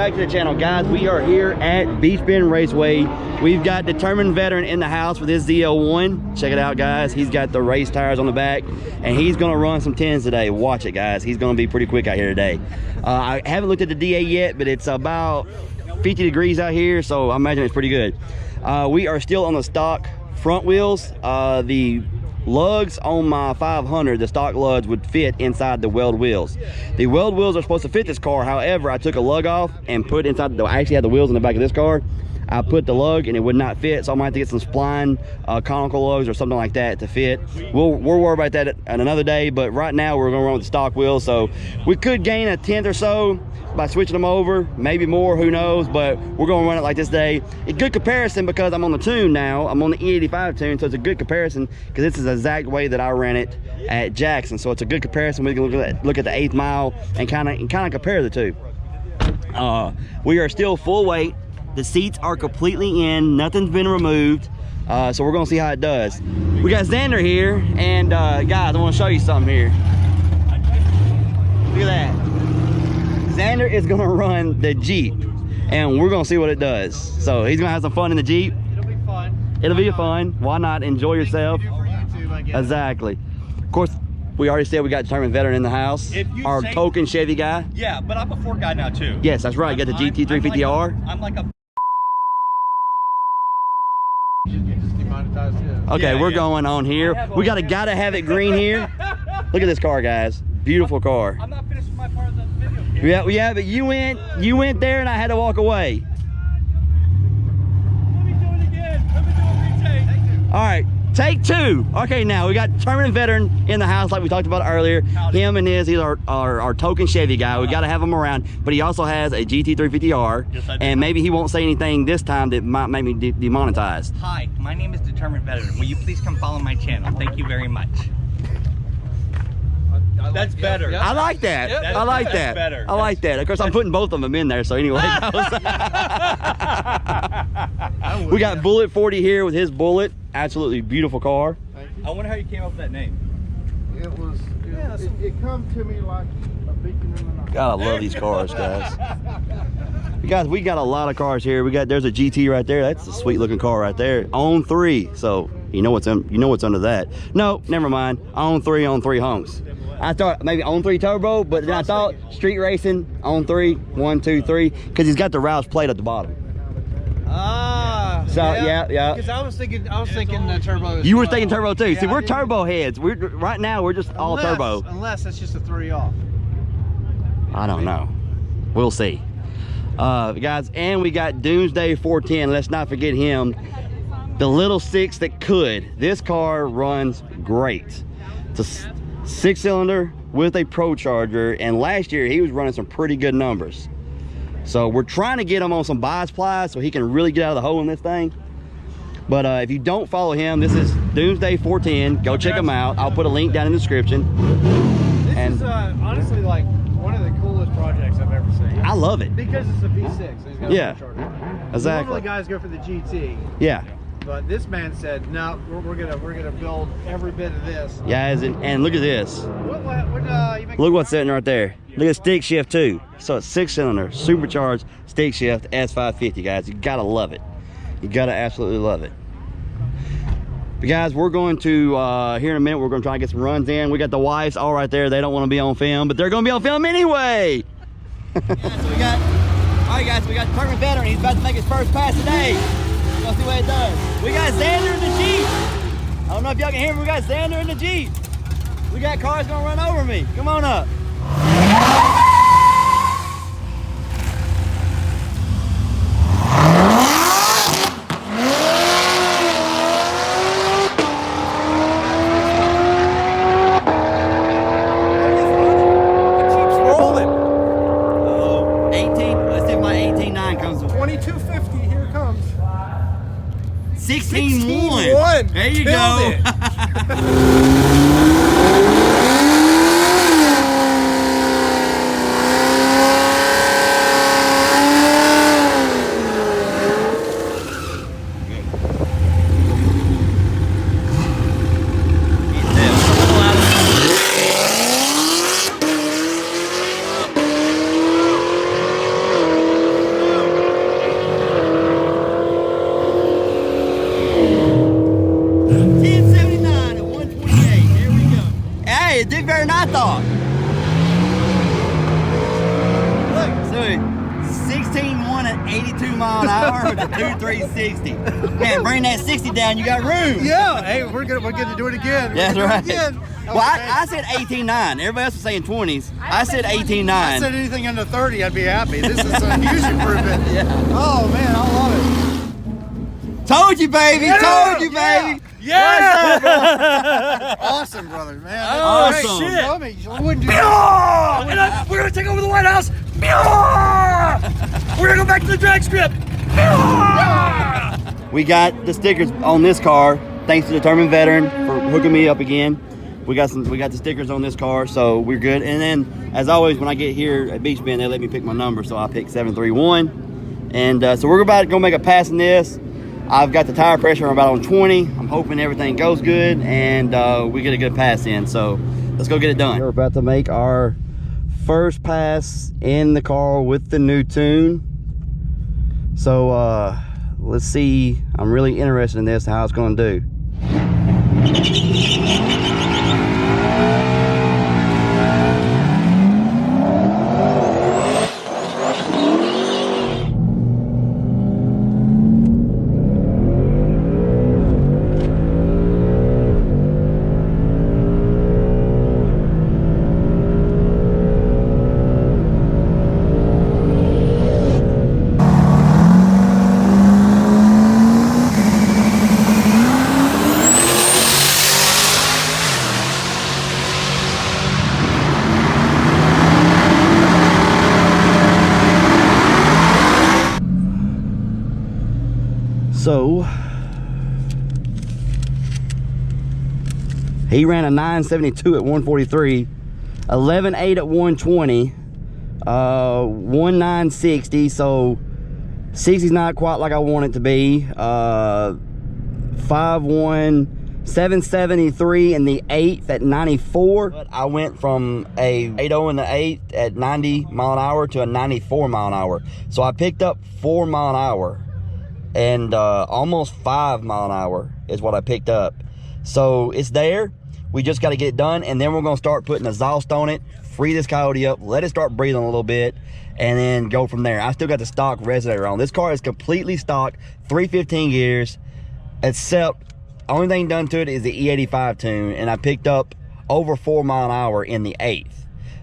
back to the channel, guys. We are here at Beach Bend Raceway. We've got Determined Veteran in the house with his ZL1. Check it out, guys. He's got the race tires on the back, and he's gonna run some 10s today. Watch it, guys. He's gonna be pretty quick out here today. I haven't looked at the DA yet, but it's about 50 degrees out here, so I imagine it's pretty good. We are still on the stock front wheels. The lugs on my 500, the stock lugs would fit inside the weld wheels. The weld wheels are supposed to fit this car. However, I took a lug off and put inside I actually had the wheels in the back of this car. I put the lug and it would not fit, so I'm gonna have to get some spline conical lugs or something like that to fit. We'll worry about that at another day, but right now we're gonna run with the stock wheels. So we could gain a 10th or so by switching them over, maybe more, who knows, but we're gonna run it like this day. A good comparison because I'm on the tune now. I'm on the E85 tune, so it's a good comparison because this is the exact way that I ran it at Jackson. So it's a good comparison. We can look at the 8th mile and kind of compare the two. We are still full weight. The seats are completely in, nothing's been removed. So we're gonna see how it does. We got Xander here, and guys, I wanna show you something here. Look at that. Xander is gonna run the Jeep, and we're gonna see what it does. So he's gonna have some fun in the Jeep. It'll be fun. It'll be fun. Why not? Enjoy yourself. YouTube, I guess. Exactly. Of course, we already said we got Determined Veteran in the house. Our token Chevy guy. Yeah, but I'm a Ford guy now too. Yes, that's right. You got the GT350R. I'm like a Okay, yeah, we're going on here. We got a Gotta Have It green here. Look at this car, guys. Beautiful car. I'm not finished with my part of the video. Yeah, but you went there and I had to walk away. Let me do it again. Let me do a retake. All right, take 2. Okay, now we got Determined Veteran in the house like we talked about earlier. Howdy. Him and he's our token Chevy guy. We got to have him around, but he also has a GT350R. Yes, I do. And maybe he won't say anything this time that might make me demonetized. Hi, my name is Determined Veteran. Will you please come follow my channel? Thank you very much. That's better. I like that. Yep, I like that's that. better. I like that. Of course, I'm putting both of them in there. So anyway, we got Bullet 40 here with his Bullet. Absolutely beautiful car. I wonder how you came up with that name. It come to me like a beacon in the night. God, I love these cars, guys. Guys, we got a lot of cars here. There's a GT right there. That's a sweet looking car right there. On 3, so you know what's under that. No, never mind. On 3 hunks. I thought maybe on 3 turbo, but then I thought street racing on 3, 1, 2, 3, because he's got the Roush plate at the bottom. Ah, So yeah. Because I was thinking turbo. You were thinking turbo too. Yeah, See, we're turbo heads. Right now we're just all turbo. Unless it's just a 3 off. I don't know. We'll see. Guys, and we got Doomsday 410. Let's not forget him. The little 6 that could. This car runs great. It's a 6-cylinder with a Pro Charger, and last year he was running some pretty good numbers. So we're trying to get him on some bias plies so he can really get out of the hole in this thing. But if you don't follow him, this is Doomsday 410. Go check him out. I'll put a link down in the description. This is honestly like one of the coolest projects I've ever seen. I love it. Because it's a V6. It's got Yeah, a charger on it. exactly. Normally guys go for the GT. Yeah. But this man said, no, we're gonna build every bit of this. Guys, and look at this. Look what's sitting right there. Look at stick shift too. So it's 6-cylinder, supercharged stick shift S550, guys. You gotta love it. You gotta absolutely love it. But guys, we're going to here in a minute. We're gonna try and get some runs in. We got the wives all right there. They don't want to be on film, but they're gonna be on film anyway. Yeah, so we got. All right, guys. We got Determined Veteran. He's about to make his first pass today. Let's see what it does. We got Xander in the Jeep. I don't know if y'all can hear me. We got Xander in the Jeep. We got cars gonna run over me. Come on up. The Jeep's rolling. Oh, 18. Let's see if my 18.9 comes with 2250, here it comes. 16.1. There you go. mile an hour with a 2.360. Man, bring that 60 down. You got room. Yeah. Hey, we're gonna do it again. That's right. Again. Well, I said 18.9. Everybody else was saying 20s. I said 18.9. I said anything under 30, I'd be happy. This is a huge improvement. Yeah. Oh man, I love it. Told you, baby. Yeah, Told you, baby. Yeah. Awesome, brother, man. Awesome. Shit. I wouldn't do that. We're gonna take over the White House. We're gonna go back to the drag strip. We got the stickers on this car. Thanks to Determined Veteran for hooking me up again. We got the stickers on this car, so we're good. And then, as always, when I get here at Beach Bend, they let me pick my number, so I picked 731. And so we're about to go make a pass in this. I've got the tire pressure about on 20. I'm hoping everything goes good and we get a good pass in. So let's go get it done. We're about to make our first pass in the car with the new tune. So let's see. I'm really interested in this, how it's going to do. So he ran a 972 at 143, 11.8 at 120, 1960. So 60's not quite like I want it to be. 5.1, 773 in the 8th at 94. But I went from a 8.0 in the 8th at 90 mile an hour to a 94 mile an hour. So I picked up 4 mile an hour. And almost 5 mile an hour is what I picked up. So it's there. We just got to get it done, and then we're going to start putting exhaust on it, free this Coyote up, let it start breathing a little bit, and then go from there. I still got the stock resonator on. This car is completely stock, 315 gears, except only thing done to it is the E85 Tune, and I picked up over 4 mile an hour in the 8th.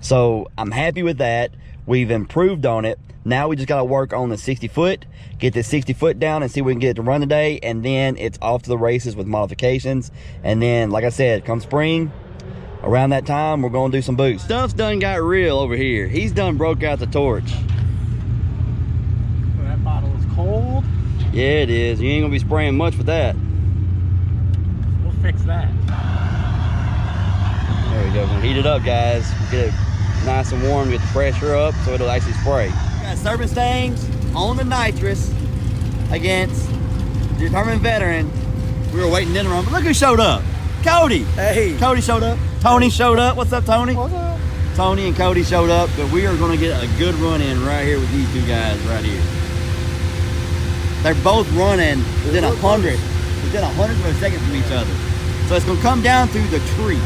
So I'm happy with that. We've improved on it. Now we just got to work on the 60 foot, get the 60 foot down and see if we can get it to run today. And then it's off to the races with modifications. And then, like I said, come spring, around that time, we're going to do some boosts. Stuff's done got real over here. He's done broke out the torch. Well, that bottle is cold. Yeah, it is. You ain't going to be spraying much with that. We'll fix that. There we go. We're going to heat it up, guys. Get it nice and warm, get the pressure up so it'll actually spray. Got service stains on the nitrous against the Determined Veteran. We were waiting in the room, but look who showed up. Cody. Hey. Cody showed up. Tony showed up. What's up, Tony? What's up? Tony and Cody showed up, but we are going to get a good run in right here with these two guys right here. They're both running within 100 of a second from each other. So it's going to come down through the tree.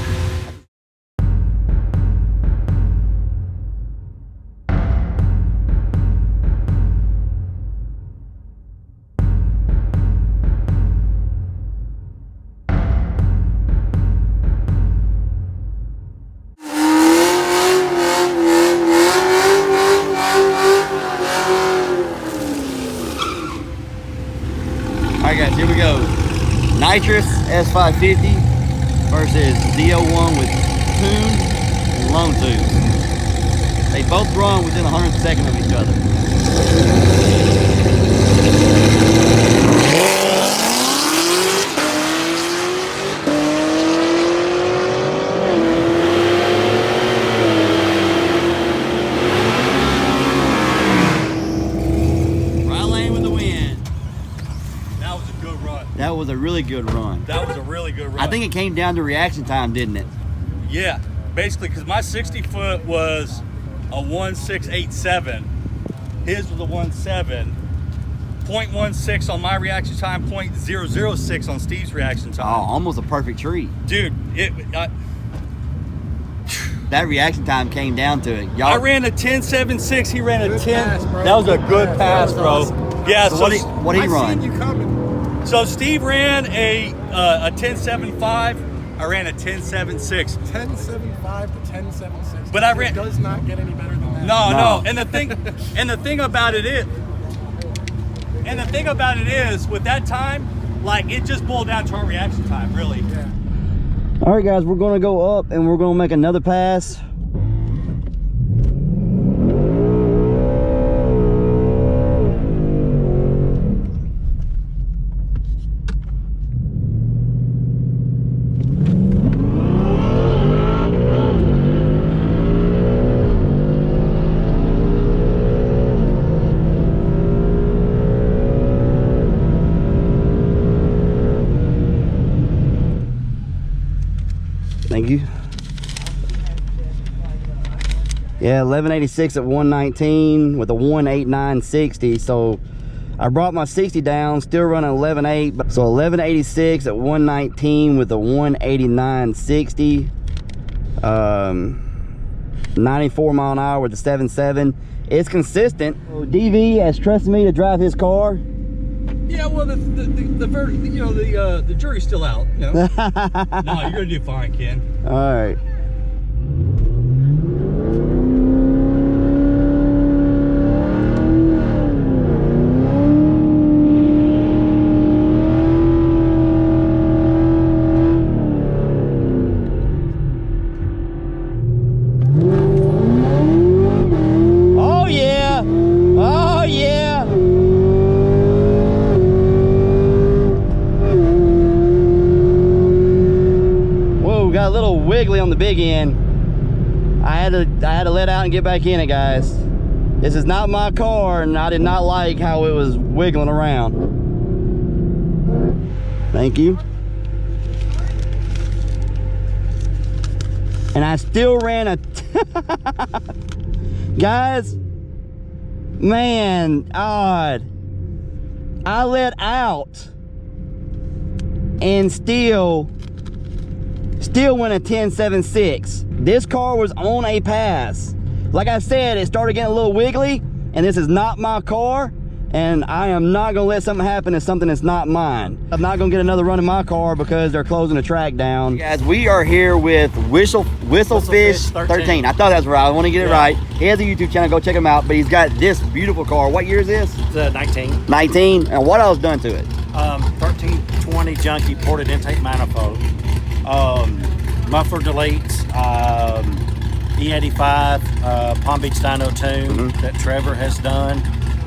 Alright guys, here we go. Nitrous S550 versus Z01 with tune and lone tube. They both run within 100 seconds of each other. That was a really good run. That was a really good run. I think it came down to reaction time, didn't it? Yeah, basically, because my 60 foot was a 1687. His was a 17. 0.16 on my reaction time, 0.006 on Steve's reaction Oh, time. almost a perfect treat. Dude, That reaction time came down to it. I ran a 10.76. He ran a Good 10. pass, bro. That was a Good good pass. pass, That bro. was awesome. Yeah. So So, what he I run? seen you coming. so Steve ran a 10.75. I ran a 10.76. 10.75 to 10.76. But I ran- It does not get any better than that. No, No. no. And the thing about it is, with that time, like it just boiled down to our reaction time, really. Yeah. All right, guys, we're gonna go up and we're gonna make another pass. Thank you. Yeah, 1186 at 119 with a 18960. So I brought my 60 down, still running 11.8. So 1186 at 119 with a 18960. 94 mile an hour with the 7.7. It's consistent. DV has trusted me to drive his car. Yeah, well, the jury's still out. You know? No, you're gonna do fine, Ken. All right. Oh yeah. Oh yeah. Whoa, got a little wiggly on the big end. I had to let out and get back in it, guys. This is not my car, and I did not like how it was wiggling around. Thank you. And I still ran a guys, man, odd. I let out and still went a 10.76. This car was on a pass. Like I said, it started getting a little wiggly, and this is not my car, and I am not gonna let something happen to something that's not mine. I'm not gonna get another run in my car because they're closing the track down. Guys, we are here with Whistlefish 13. I thought that was right. I want to get it right. He has a YouTube channel. Go check him out. But he's got this beautiful car. What year is this? It's 19. 19. And what else done to it? 1320 junkie ported intake manifold. Muffler deletes. E85 Palm Beach Dyno Tune that Trevor has done.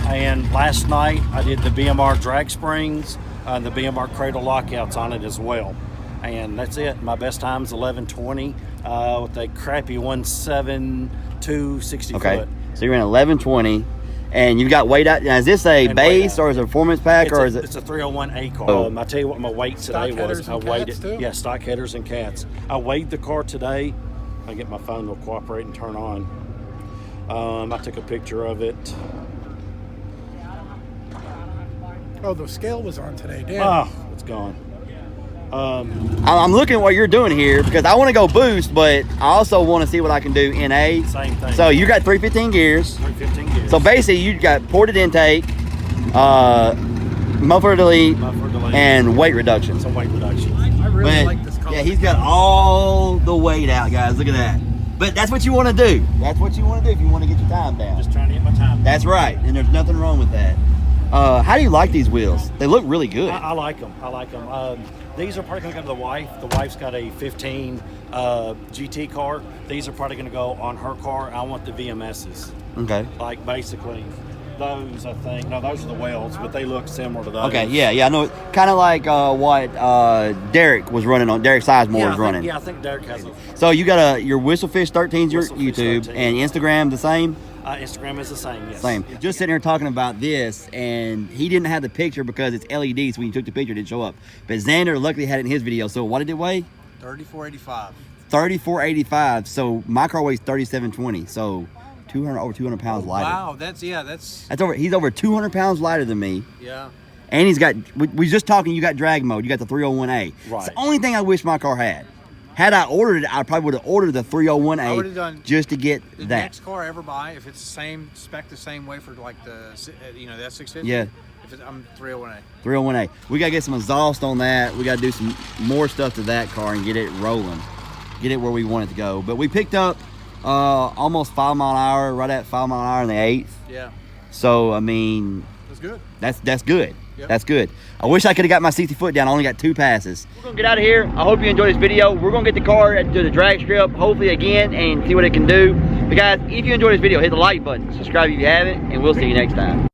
And last night I did the BMR drag springs and the BMR cradle lockouts on it as well. And that's it. My best time's 11:20 with a crappy 1.72 60 Okay. foot. So you're in 11:20. And you've got weight out. Now, is this a And base weight out. or is it a performance pack It's or a, is it? it's a 301A car. Oh. I tell you what my weight today Stock was. headers I and weighed cats it. too? Yeah, stock headers and cats. I weighed the car today. I get my phone to cooperate and turn on. I took a picture of it. Oh, the scale was on today, damn. Oh, it's gone. I'm looking at what you're doing here because I want to go boost, but I also want to see what I can do in A. Same thing. So you got 315 gears. 315 gears. So basically you got ported intake, muffler delete, Muffler delete. and weight reduction. It's a weight reduction. I really But, like this color. yeah, he's got all the weight out, guys. Look at that. But that's what you want to do. That's what you want to do if you want to get your time down. Just trying to get my time. That's right, and there's nothing wrong with that. How do you like these wheels? They look really good. I like them. I like them. These are probably going to go to the wife. The wife's got a 15 GT car. These are probably going to go on her car. I want the VMSs. Okay. Like basically those, I think. No, those are the Wells, but they look similar to those. Okay, yeah, I know. Kind of like what Derek was running on. Derek Sizemore was running. Yeah, I think Derek has it. So you got your Whistlefish 13's your Whistlefish YouTube 13. and Instagram the same. Instagram is the same, yes. Same. Just sitting here talking about this, and he didn't have the picture because it's LED. So when you took the picture, it didn't show up. But Xander luckily had it in his video. So what did it weigh? 3485. 3485. So my car weighs 3720. So over 200 pounds lighter. Wow, that's He's over 200 pounds lighter than me. yeah. And he's got, we just talking, you got drag mode. You got the 301A. Right. It's the only thing I wish my car had. Had I ordered it, I probably would have ordered the 301A I would've done just to get The that. next car I ever buy, if it's the same spec, the same way for like the the S650. Yeah. I'm 301A. 301A. We gotta get some exhaust on that. We gotta do some more stuff to that car and get it rolling. Get it where we want it to go. But we picked up almost 5 mile an hour, right at 5 mile an hour in the 8th. Yeah. So I mean, That's good. that's good. Yep. That's good. I wish I could have got my 60 foot down. I only got 2 passes. We're gonna get out of here. I hope you enjoyed this video. We're gonna get the car to the drag strip, hopefully again, and see what it can do. But guys, if you enjoyed this video, hit the like button, subscribe if you haven't, and we'll see you next time.